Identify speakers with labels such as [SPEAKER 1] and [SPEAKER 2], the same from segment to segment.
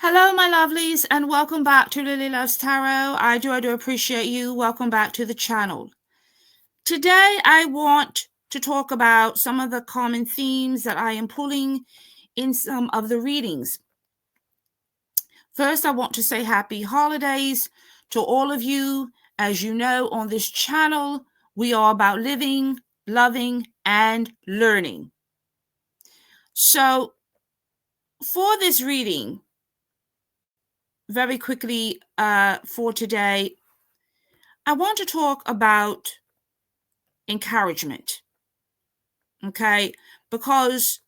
[SPEAKER 1] Hello, my lovelies, and welcome back to Lilly Loves Tarot. I do appreciate you. Welcome back to the channel. Today, I want to talk about some of the common themes that I am pulling in some of the readings. First, I want to say happy holidays to all of you. As you know, on this channel, we are about living, loving, and learning. So, for this reading, very quickly for today, I want to talk about encouragement, okay? Because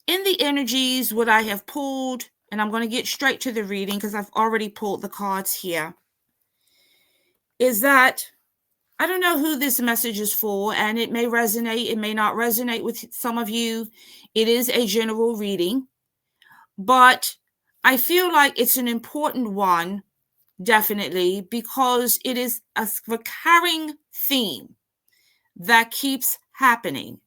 [SPEAKER 1] in the energies, what I have pulled, and I'm going to get straight to the reading because I've already pulled the cards here, is that I don't know who this message is for, and it may resonate, it may not resonate with some of you. It is a general reading, but I feel like it's an important one, definitely, because it is a recurring theme that keeps happening.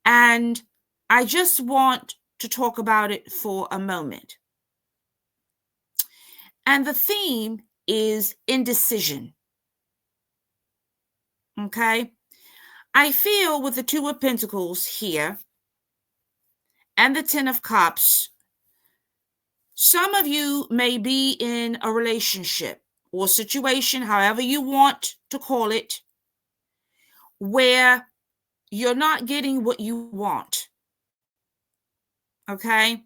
[SPEAKER 1] And I just want to talk about it for a moment. And the theme is indecision. Okay? I feel with the Two of Pentacles here and the Ten of Cups, some of you may be in a relationship or situation, however you want to call it, where you're not getting what you want. Okay?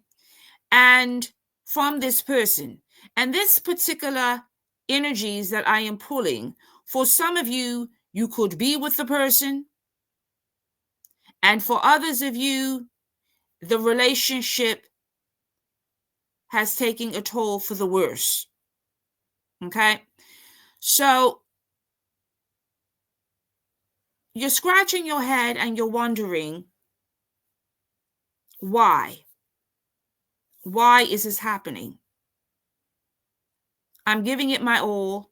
[SPEAKER 1] And from this person. And this particular energies that I am pulling, for some of you, you could be with the person. And for others of you, the relationship has taken a toll for the worse. Okay? So you're scratching your head and you're wondering, why? Why is this happening? I'm giving it my all.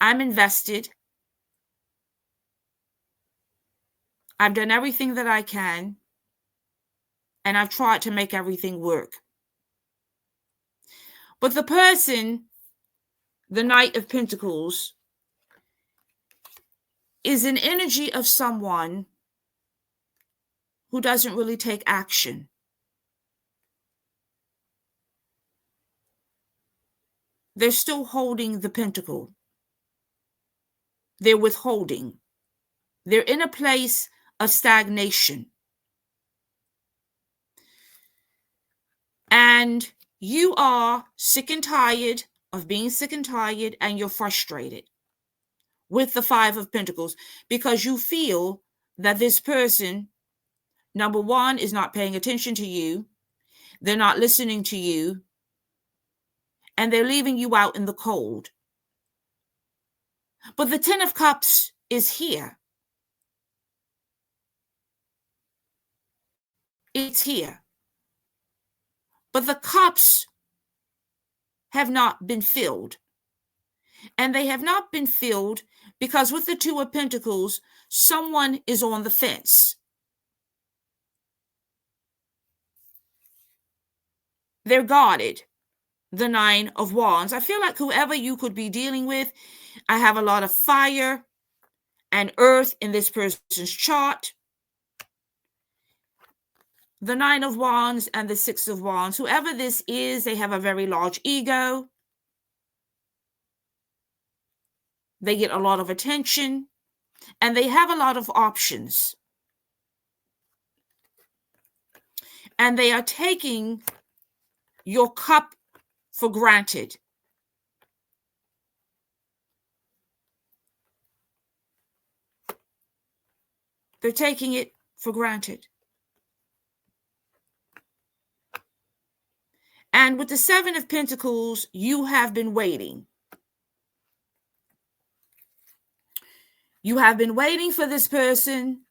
[SPEAKER 1] I'm invested. I've done everything that I can. And I've tried to make everything work. But the person, the Knight of Pentacles, is an energy of someone who doesn't really take action. They're still holding the pentacle. They're withholding. They're in a place of stagnation. And you are sick and tired of being sick and tired, and you're frustrated with the Five of Pentacles because you feel that this person, number one, is not paying attention to you. They're not listening to you. And they're leaving you out in the cold. But the Ten of Cups is here. It's here. But the cups have not been filled. And they have not been filled because with the Two of Pentacles, someone is on the fence. They're guarded. The Nine of Wands. I feel like whoever you could be dealing with, I have a lot of fire and earth in this person's chart. The Nine of Wands and the Six of Wands. Whoever this is, they have a very large ego. They get a lot of attention. And they have a lot of options. And they are taking your cup for granted. They're taking it for granted. And with the Seven of Pentacles, you have been waiting. You have been waiting for this person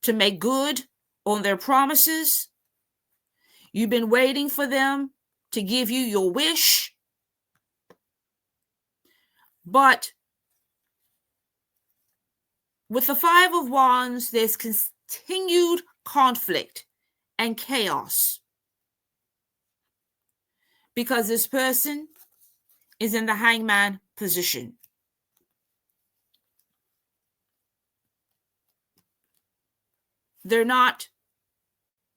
[SPEAKER 1] to make good on their promises. You've been waiting for them to give you your wish. But with the Five of Wands, there's continued conflict and chaos. because this person is in the hangman position. They're not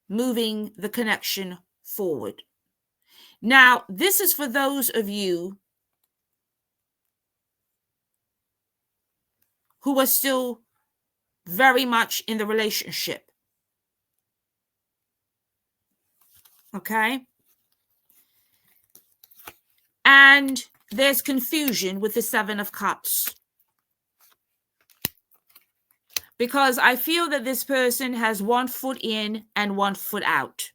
[SPEAKER 1] moving the connection forward. Now, this is for those of you who are still very much in the relationship. Okay? And there's confusion with the Seven of Cups. Because I feel that this person has one foot in and one foot out.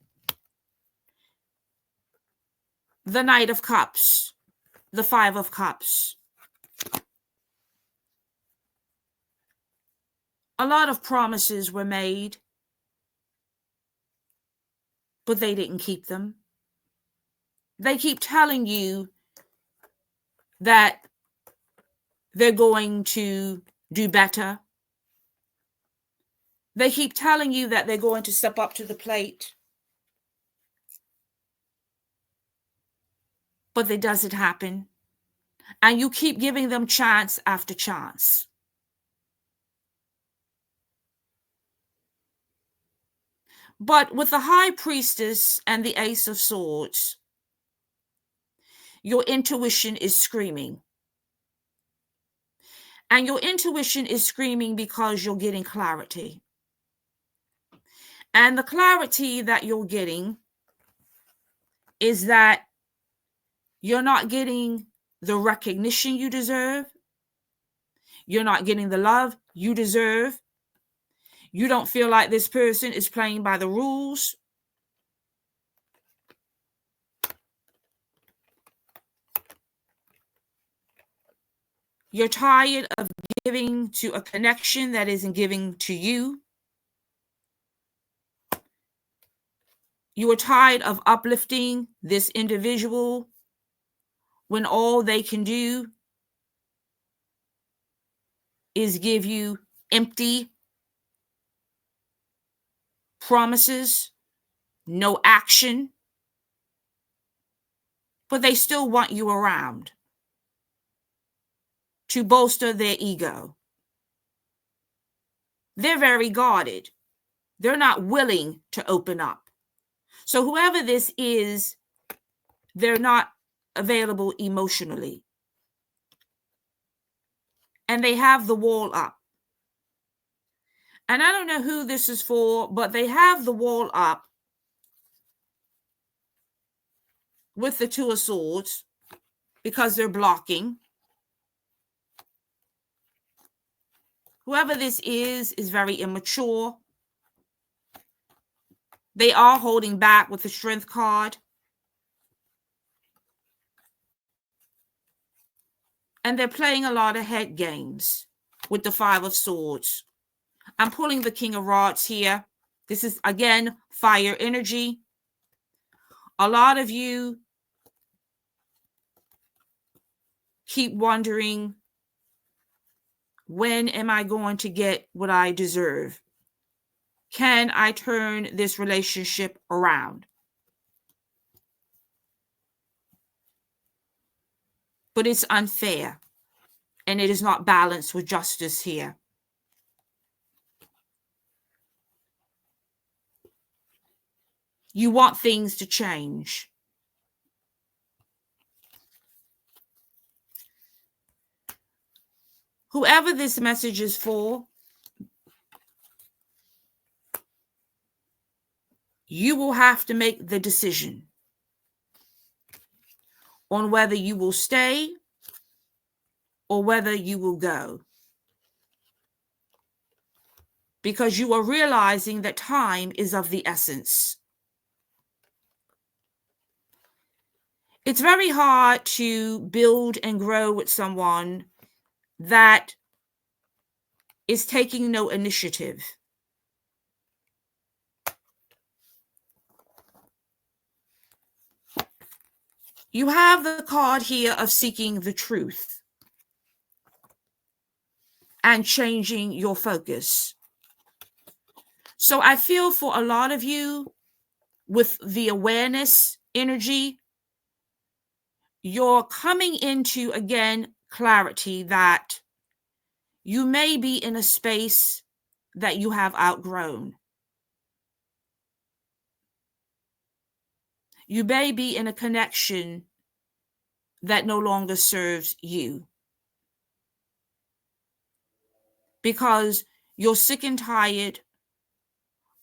[SPEAKER 1] The Knight of Cups, the Five of Cups. A lot of promises were made, but they didn't keep them. They keep telling you that they're going to do better. They keep telling you that they're going to step up to the plate. But it doesn't happen. And you keep giving them chance after chance. But with the High Priestess and the Ace of Swords, your intuition is screaming. And your intuition is screaming because you're getting clarity. And the clarity that you're getting is that you're not getting the recognition you deserve. You're not getting the love you deserve. You don't feel like this person is playing by the rules. You're tired of giving to a connection that isn't giving to you. You are tired of uplifting this individual when all they can do is give you empty promises, no action, but they still want you around to bolster their ego. They're very guarded. They're not willing to open up. So whoever this is, they're not available emotionally. And they have the wall up. And I don't know who this is for, but they have the wall up with the Two of Swords because they're blocking. Whoever this is very immature. They are holding back with the Strength card. And they're playing a lot of head games with the Five of Swords. I'm pulling the King of Rods here. This is, again, fire energy. A lot of you keep wondering, when am I going to get what I deserve? Can I turn this relationship around? But it's unfair, and it is not balanced with justice here. You want things to change. Whoever this message is for, you will have to make the decision on whether you will stay or whether you will go. Because you are realizing that time is of the essence. It's very hard to build and grow with someone that is taking no initiative. You have the card here of seeking the truth and changing your focus. So I feel for a lot of you with the awareness energy, you're coming into, again, clarity that you may be in a space that you have outgrown. You may be in a connection that no longer serves you because you're sick and tired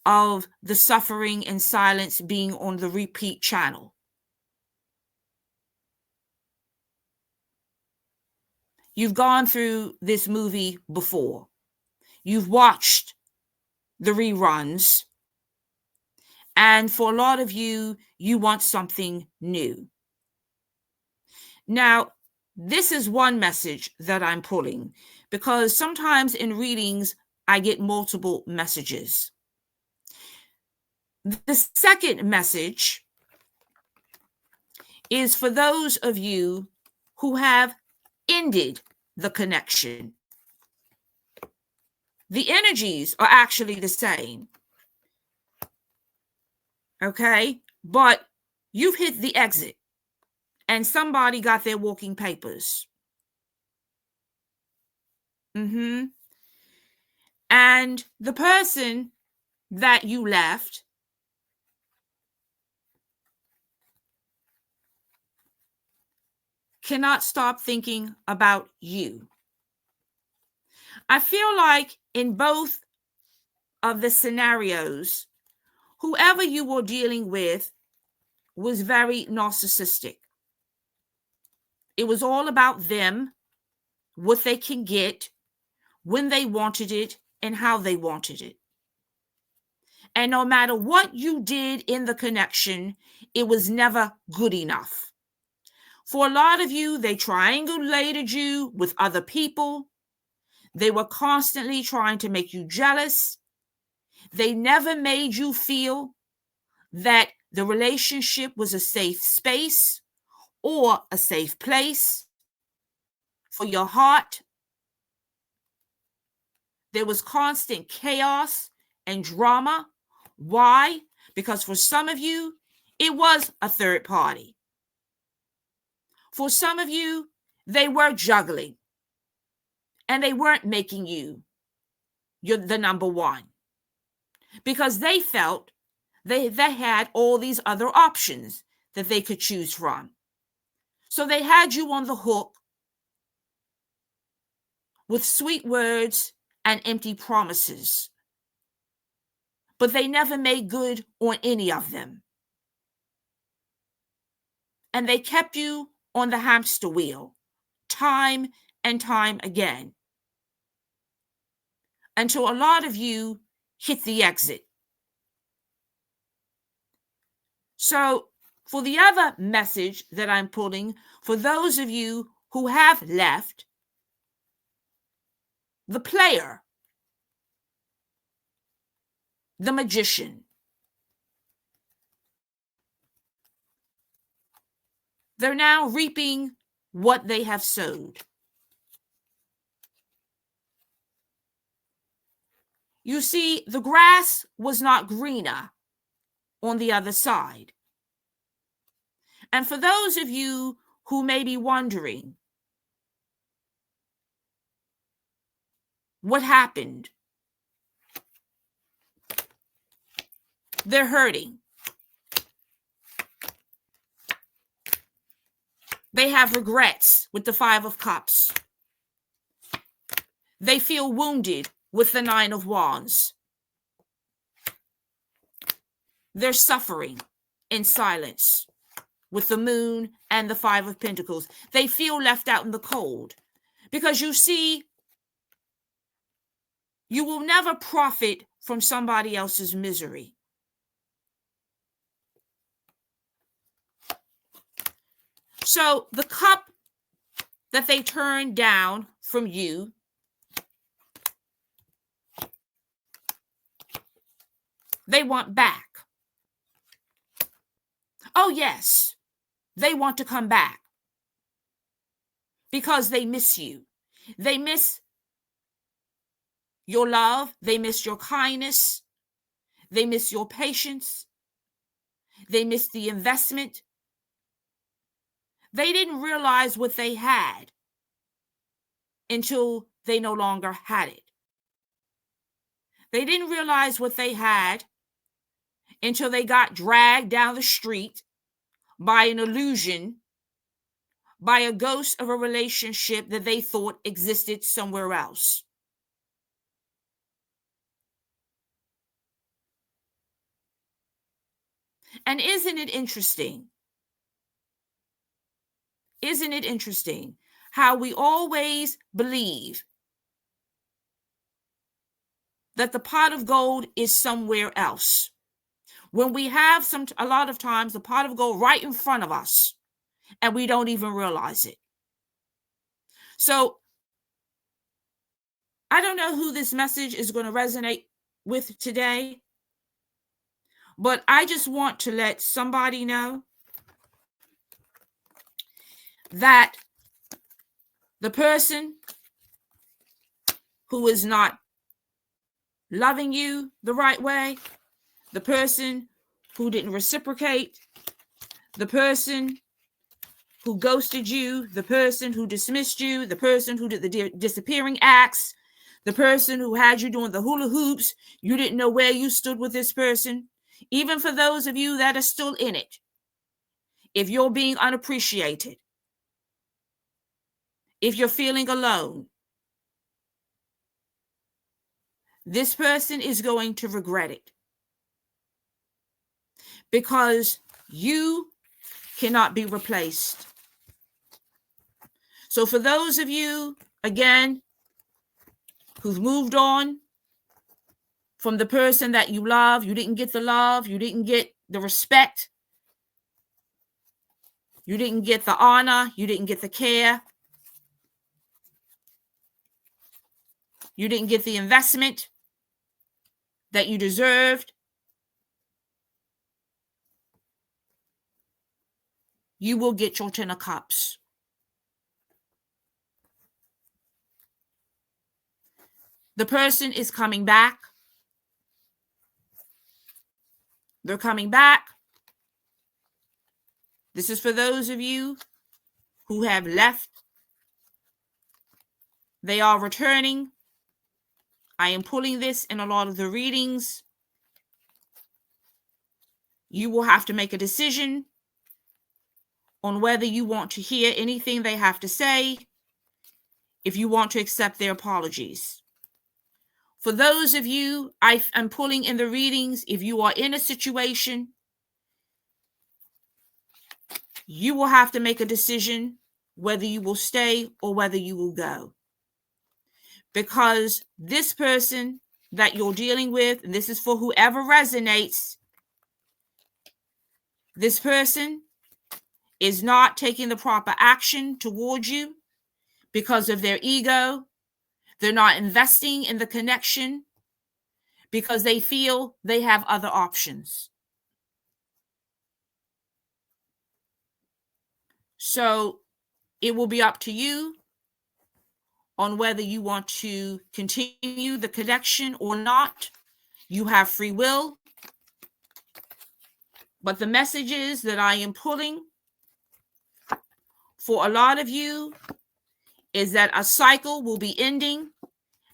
[SPEAKER 1] of the suffering and silence being on the repeat channel. You've gone through this movie before. You've watched the reruns. And for a lot of you, you want something new. Now, this is one message that I'm pulling because sometimes in readings, I get multiple messages. The second message is for those of you who have ended the connection. The energies are actually the same. Okay? But you've hit the exit and somebody got their walking papers. And the person that you left cannot stop thinking about you. I feel like in both of the scenarios, whoever you were dealing with was very narcissistic. It was all about them, what they can get, when they wanted it, and how they wanted it. And no matter what you did in the connection, it was never good enough. For a lot of you, they triangulated you with other people. They were constantly trying to make you jealous. They never made you feel that the relationship was a safe space or a safe place for your heart. There was constant chaos and drama. Why? Because for some of you, it was a third party. For some of you, they were juggling and they weren't making you the number one because they felt they had all these other options that they could choose from. So they had you on the hook with sweet words and empty promises, but they never made good on any of them. And they kept you on the hamster wheel time and time again until a lot of you hit the exit. So for the other message that I'm pulling, for those of you who have left, the player, the magician, they're now reaping what they have sowed. You see, the grass was not greener on the other side. And for those of you who may be wondering, what happened? They're hurting. They have regrets with the Five of Cups. They feel wounded with the Nine of Wands. They're suffering in silence with the Moon and the Five of Pentacles. They feel left out in the cold because you see, you will never profit from somebody else's misery. So the cup that they turned down from you, they want back. Oh, yes, they want to come back because they miss you. They miss your love. They miss your kindness. They miss your patience. They miss the investment. They didn't realize what they had until they no longer had it. They didn't realize what they had until they got dragged down the street by an illusion, by a ghost of a relationship that they thought existed somewhere else. And isn't it interesting? Isn't it interesting how we always believe that the pot of gold is somewhere else, when we have a lot of times the pot of gold right in front of us and we don't even realize it? So I don't know who this message is going to resonate with today, but I just want to let somebody know that the person who is not loving you the right way, the person who didn't reciprocate, the person who ghosted you, the person who dismissed you, the person who did the disappearing acts, the person who had you doing the hula hoops, you didn't know where you stood with this person. Even for those of you that are still in it, if you're being unappreciated, if you're feeling alone, this person is going to regret it, because you cannot be replaced. So for those of you, again, who've moved on from the person that you love, you didn't get the love, you didn't get the respect, you didn't get the honor, you didn't get the care, you didn't get the investment that you deserved, you will get your 10 of cups. The person is coming back. They're coming back. This is for those of you who have left. They are returning. I am pulling this in a lot of the readings. You will have to make a decision on whether you want to hear anything they have to say, if you want to accept their apologies. For those of you, I am pulling in the readings, if you are in a situation, you will have to make a decision whether you will stay or whether you will go. Because this person that you're dealing with, and this is for whoever resonates, this person is not taking the proper action towards you because of their ego. They're not investing in the connection because they feel they have other options. So it will be up to you on whether you want to continue the connection or not. You have free will. But the messages that I am pulling for a lot of you is that a cycle will be ending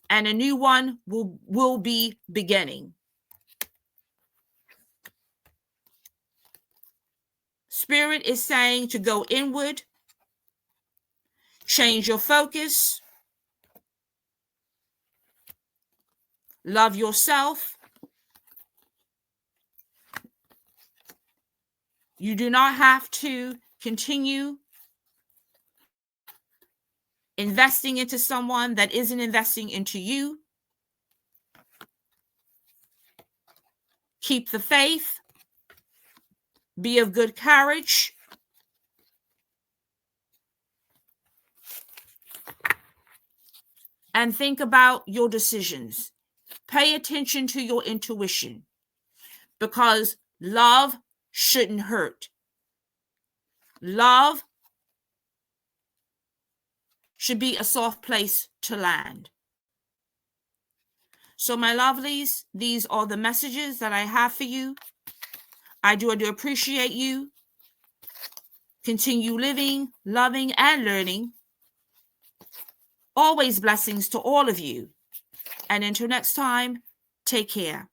[SPEAKER 1] and a new one will be beginning. Spirit is saying to go inward, change your focus, love yourself. You do not have to continue investing into someone that isn't investing into you. Keep the faith. Be of good courage. And think about your decisions. Pay attention to your intuition, because love shouldn't hurt. Love should be a soft place to land. So my lovelies, these are the messages that I have for you. I do appreciate you Continue living, loving, and learning. Always blessings to all of you. And until next time, take care.